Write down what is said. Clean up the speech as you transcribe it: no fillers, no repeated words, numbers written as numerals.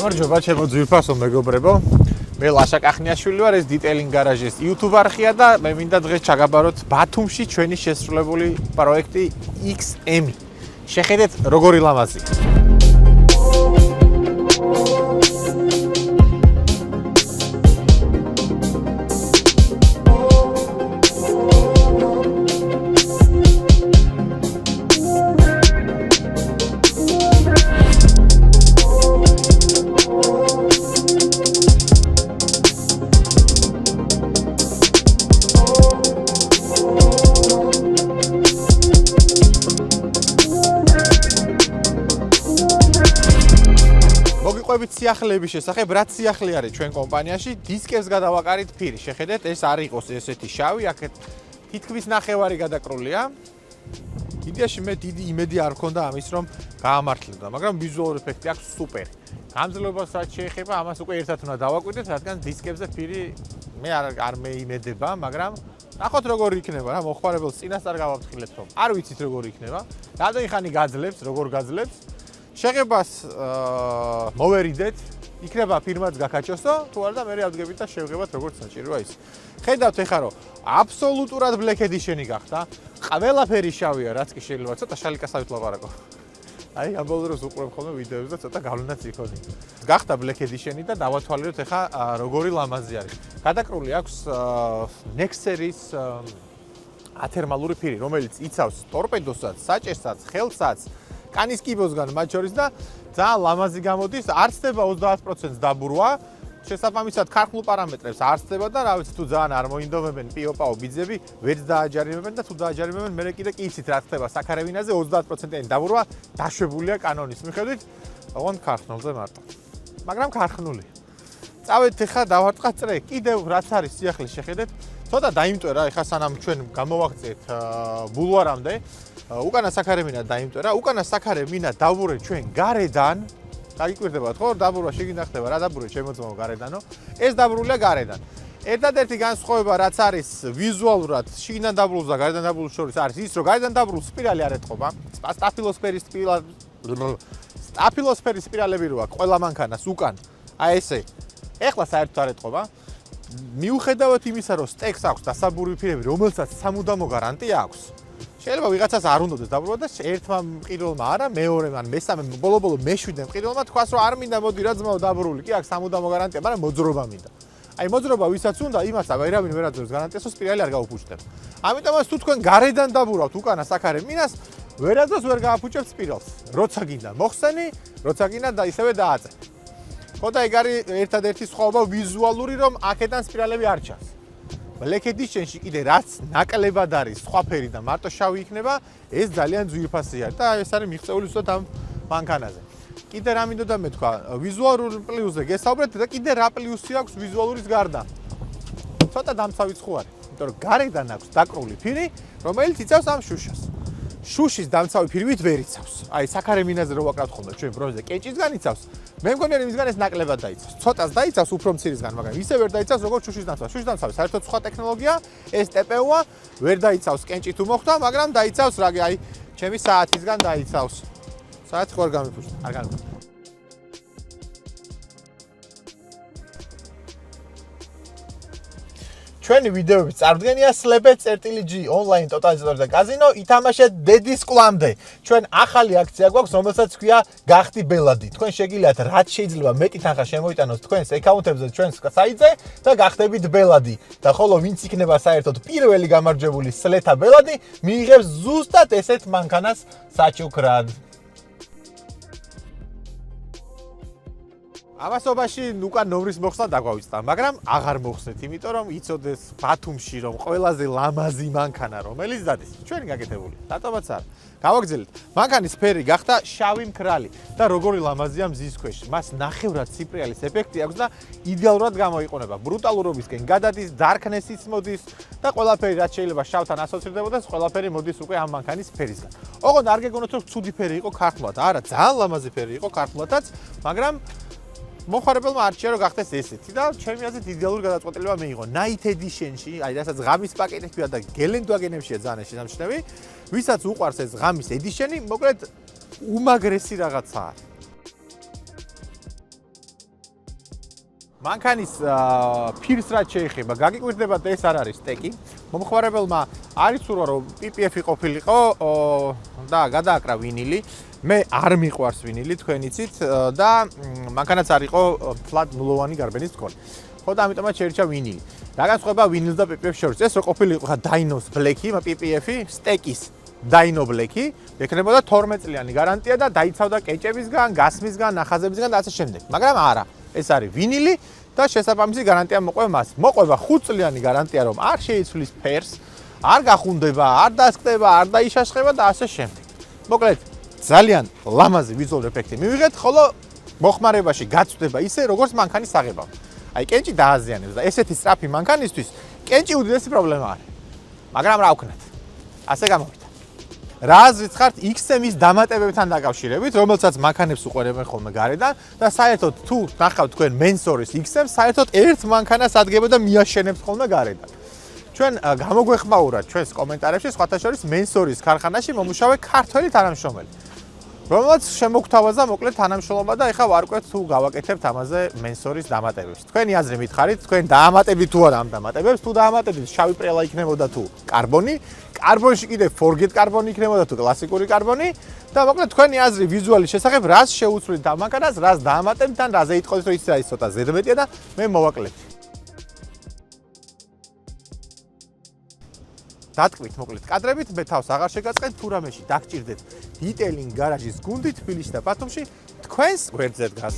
გამარჯობა ჩემო ძვირფასო მეგობრებო. მე ლაშა კახნიაშვილი ვარ, ეს Detailing Garage-ის YouTube არხია და მე მინდა დღეს ჩაგაბაროთ ბათუმში ჩვენი შესრულებული პროექტი XM. შეხედეთ როგორი ლამაზია. სიახლეების შესახებ, რაც სიახლე არის ჩვენ კომპანიაში, დისკებს გადავაკარით ფირი. შეხედეთ, ეს არ იყოს ესეთი შავი, აქ თითქმის ნახევარი გადაკრულია. იდეაში მე დიდი იმედი არ მქონდა ამის, რომ გაამართლებდა, მაგრამ ვიზუალური ეფექტი აქვს სუპერი. გამძლეობას რაც შეეხება, ამას უკვე ერთად უნდა დავაკვირდეთ, რადგან დისკებზე ფირი მე არ მეიმედება, მაგრამ ნახოთ როგორი იქნება რა, მოხმარებელს წინასწარ გავაფრთხილეთ, რომ არ ვიცით როგორი იქნება, რამდენი ხანი გაძლებს, როგორ გაძლებს. შეღებას მოვერიდეთ, იქნება ფირმაც გაკაჭოსო, თუ არა და მე ავდგებით და შევღებათ როგორც საჭიროა ის. ხედავთ ეხლა რომ აბსოლუტურად Black Edition-ი გახდა, ყველაფერი შავია, რაც კი შეიძლება ცოტა შალიკასავით ლაპარაკო. აი, ამ ბოლოს დროს უყურებ ხოლმე ვიდეოებს და ცოტა გავლენაც იქონია. გახდა Black Edition-ი და დავათვალიეროთ ეხლა როგორი ლამაზი არის. გადაკრული აქვს Nexeris ათერმალური ფირი, რომელიც იცავს ტორპედოსაც, საჭესსაც, ხელსაც, კანის კიბოსგან მათ შორის და ძალიან ლამაზი გამოდის, არ ხდება 30% დაბურვა, შესაბამისად ქარხნულ პარამეტრებს არ ხდება და რა ვიცი თუ ძალიან არ მოინდომებენ პიოპაო ბიძები, ვერც დააჯარიმებენ და თუ დააჯარიმებენ, მე კიდე კი იცით რა ხდება საქარევინაზე 30%-იანი დაბურვა დაშვებულია კანონის მიხედვით, ოღონდ ქარხნულზე მარტო. მაგრამ ქარხნული. წავედით ახლა დავარტყათ წრე, კიდევ რაც არის სიახლე შეხედეთ, ცოტა დაიმტვერა, ახლა სანამ ჩვენ გამოვაღწიეთ ბულვარამდე უკანა საქარემინა დაიმტვერა, უკანა საქარემინა დავურე ჩვენ გარედან, გაგიკვირდებათ ხო, დაბურვა შეგინდა ხდება, რა დაბურე ჩემო ძმაო გარედანო, ეს დაბურულია გარედან. ერთადერთი განსხვავება რაც არის ვიზუალურად შიგნიდან დაბურულს და გარედან დაბურულს შორის არის ის, რომ გარედან დაბურულ სპირალი არ ეტყობა, სტაფილოსფერის სპირალები რო აქვს ყველა მანქანას უკან, აი ესე. ეხლა საერთოდ არ ეტყობა. მიუხედავად იმისა, რომ სტექს აქვს დასაბურული ფირები, რომელსაც სამუდამო გარანტია აქვს. შეიძლება ვიღაცას არ უნდადეს დაბრუნდა და ერთმა მყიდველმა არა, მეორემ ან მესამე ბოლო-ბოლო მეშვიდე მყიდველმა თქვას, რომ არ მინდა მოდი რა ძმაო დაბრუნული, კი აქვს სამუდამო გარანტია, მაგრამ მოძრობა მინდა. აი მოძრობა ვისაც უნდა, იმას ვერავინ ვერ აძლევს გარანტიას, სპირალი არ გაუფუჭდება. ამიტომაც თუ თქვენ გარედან დაბურავთ უკანა საქარემინას, ვერ აძლევს ვერ გააფუჭებთ სპირალს. როცა გინდა მოხსენი, როცა გინდა და ისევე დააწე. ხო და ეგ არის ერთადერთი სხვაობა ვიზუალური, რომ აქედან სპირალები არ ჩანს. Black Edition-ში კიდე რაც ნაკლებად არის სხვა ფერი და მარტო შავი იქნება, ეს ძალიან ძვირფასია და ეს არის მიღწეული ზუსტად ამ მანქანაზე. კიდე რა მინდოდა მე თქვა, ვიზუალურ პლუსზე გესაუბრეთ და კიდე რა პლუსი აქვს ვიზუალურის გარდა. ცოტა დამცავი ცხო არის, იმიტომ რომ გარედან აქვს დაკრული ფირი, რომელიც იცავს ამ შუშას. შუშის დამცავი ფირვით ვერ იცავს. აი საქარემინაზე რო ვაკრავთ ხოლმე ჩვენ ბრონზე კეჭისგან იცავს. მე მგონია იმისგან ეს ნაკლებად დაიცავს. ცოტას დაიცავს უფრო მცირისგან, მაგრამ ისე ვერ დაიცავს როგორც შუშის დამცავი. შუშის დამცავი საერთოდ სხვა ტექნოლოგია, ეს TPU-ა, ვერ დაიცავს კენჭი თუ მოხდა, მაგრამ დაიცავს რა, აი ჩემი საათისგან დაიცავს. საათი ხო არ გამიფუშტა, არ გამიფუშტა. ჩვენი ვიდეოების წარდგენია Slebet.g online ტოტალიზატორი და კაზინო, ითამაშეთ დედის კლამდე. ჩვენ ახალი აქცია გვაქვს, რომელსაც ქვია გახდი ბელადი. თქვენ შეგიძლიათ რაც შეიძლება მეტი თანხა შემოიტანოთ თქვენს აკაუნტებზე ჩვენს საიტზე და გახდებით ბელადი. და ხოლო ვინც იქნება საერთოდ პირველი გამარჯვებული სლეთა ბელადი, მიიღებს ზუსტად ესეთ მანქანას საჩუქრად. ამასობაში უკან ნომრის მოხსნა დაგვავიწყდა, მაგრამ აღარ მოხსნეთ, იმიტომ რომ იცოდეს ბათუმში რომ ყველაზე ლამაზი მანქანა რომელიც დადის. ჩვენი გაკეთებული. რატომაც არა. გავაგრძელეთ. მანქანის ფერი გახდა შავი მქრალი და როგორი ლამაზია მზის ქვეშ. მას ნახევრად სიპრიალის ეფექტი აქვს და იდეალურად გამოიყენება. ბრუტალურობისკენ გადადის, darkness-იც მოდის და ყველაფერი რაც შეიძლება შავთან ასოცირდებოდეს, ყველაფერი მოდის უკვე ამ მანქანის ფერისგან. ოღონდ არ გეგონოთ რომ ცუდი ფერი იყო ქარხნულად. არა, ძალიან ლამაზი ფერი იყო ქარხნულადაც, მაგრამ მოხარებელმა არჩია რომ გახდეს ესეთი და ჩემი აზრით იდეალური გადაწყვეტილება მიიღო. Night Edition-ში, აი რასაც ღამის პაკეტებია და გელენდვაგენებშია ძალიან შესამჩნევი, ვისაც უყვარს ეს ღამის Edition-ი, მოკლედ უმაგრესი რაღაცაა. მანქანის ფირს რაც შეეხება, გაგიკვირდებათ ეს არ არის სტეკი. მომხმარებელმა არ იცურვა რომ PPF-ი ყოფილიყო და გადააკრა ვინილი. მე არ მიყვარს ვინილი, თქვენ იცით და მანქანაც არ იყო ფლატ ნულოვანი გარბენის მქონე. ხო და ამიტომაც შეირჩა ვინილი. რა განსხვავება ვინილს და PPF-ს შორის? ეს რო ყოფილიყო ხა Dynos Black-ი, PPF-ი, სტეკის Dyno Black-ი, ეკნებოდა 12 წლიანი გარანტია და დაიცავდა კეჭებისგან, გასმისგან, ნახაზებისგან და ასე შემდეგ. მაგრამ არა, ეს არის ვინილი და შესაბამისი გარანტია მოყვება მას. მოყვება 5 წლიანი გარანტია, რომ არ შეიცვლის ფერს, არ გახუნდება, არ დასკდება, არ დაიშაშხება და ასე შემდეგ. მოკლედ, ძალიან ლამაზი ვიზუალური ეფექტი მივიღეთ, ხოლო მოხმარებაში გაწვდება ისე, როგორც მანქანის აღება. აი, კენჭი დააზიანებს და ესეთი სწრაფი მანქანისთვის კენჭი უდიდესი პრობლემა არის. მაგრამ რა ვქნათ? ასე გამოვიდა. რა აზრით ხართ XM-ის დამატებებთან დაკავშირებით, რომელსაც მანქანებს უყურებენ ხოლმე გარედან და საერთოდ თუ ნახავთ თქვენ Mensors XM-ს, საერთოდ ერთ მანქანას ადგება და მიაშენებს ხოლმე გარედან. ჩვენ გამოგვეხმაურათ ჩვენს კომენტარებში, სხვათა შორის Mensors ქარხანაში მომუშავე ქართველი თანამშრომელი, რომელსაც შემოგთავაზა მოკლედ თანამშრომლობა და ეხლა ვარკვევთ თუ გავაკეთებთ ამაზე Mensors დამატებებს. თქვენი აზრი მითხარით, თქვენ დაამატებით თუ არა ამ დამატებებს, თუ დაამატებით შავი პრელა იქნებოდა თუ კარბონი, კარბონში კიდე forget კარბონი იქნებოდა თუ კლასიკური კარბონი და მოკლედ თქვენი აზრი ვიზუალის შესახებ, რას შეუცვლით ამ მანქანას, რას დაამატებთ ან რაზე იტყოდით, რომ ის არის ცოტა ზედმეტია და მე მოვაკლებ. დატყვით მოკლედ კადრებით, მე თავს აღარ შეგაწყეთ, თუ რამეში დაგჭირდეთ Detailing Garage-ის გუნდი თბილისში და ბათუმში, თქვენს გვერდზე დგას.